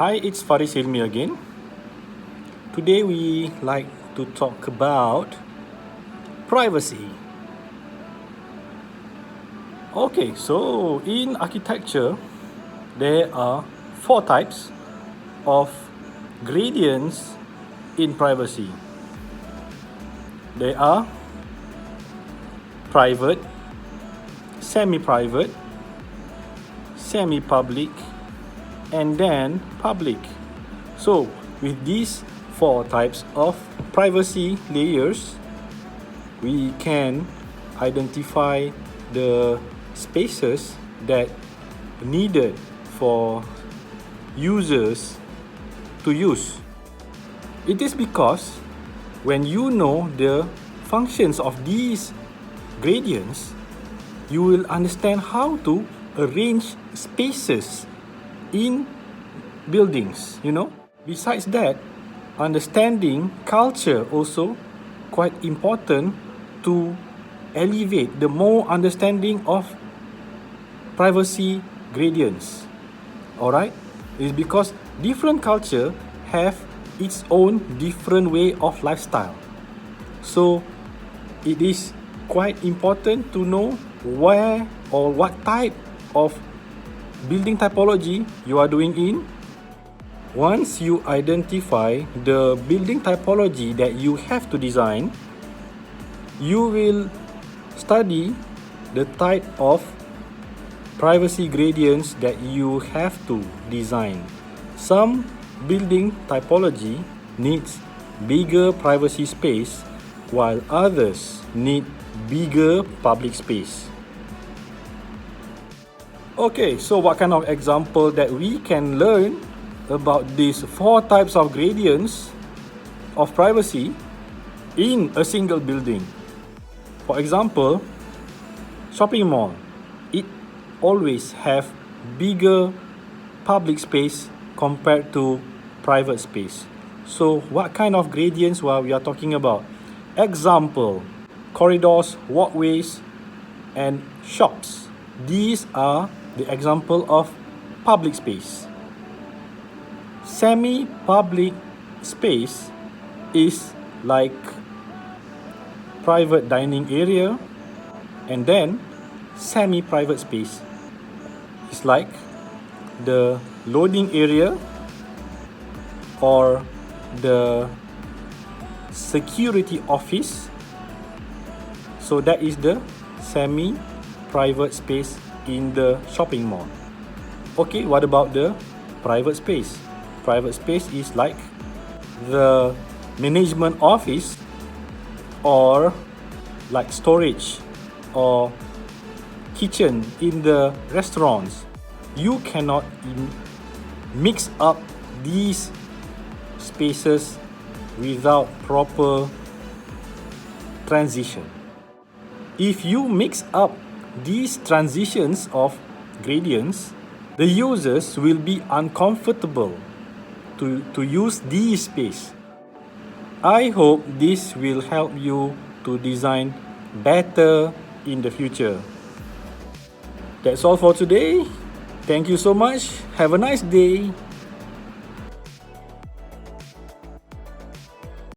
Hi, it's Faris Hilmi again. Today we like to talk about privacy. Okay, so in architecture, there are 4 types of gradients in privacy. They are private, semi-private, semi-public, and then public. So with these 4 types of privacy layers, we can identify the spaces that needed for users to use. It is because when you know the functions of these gradients, you will understand how to arrange spaces in buildings, Besides that, understanding culture also quite important to elevate the more understanding of privacy gradients. Alright? It's because different culture have its own different way of lifestyle. So it is quite important to know where or what type of building typology you are doing in. Once you identify the building typology that you have to design, you will study the type of privacy gradients that you have to design. Some building typology needs bigger privacy space, while others need bigger public space. Okay, so what kind of example that we can learn about these 4 types of gradients of privacy in a single building? For example, shopping mall, it always have bigger public space compared to private space. So what kind of gradients we are talking about? Example, corridors, walkways, and shops. These are the example of public space. Semi-public space is like private dining area, and then semi-private space is like the loading area or the security office. So that is the semi-private space in the shopping mall. Okay, what about the private space? Private space is like the management office, or like storage or kitchen in the restaurants. You cannot mix up these spaces without proper transition. If you mix up these transitions of gradients, the users will be uncomfortable to use these space. I hope this will help you to design better in the future. That's all for today. Thank you so much. Have a nice day.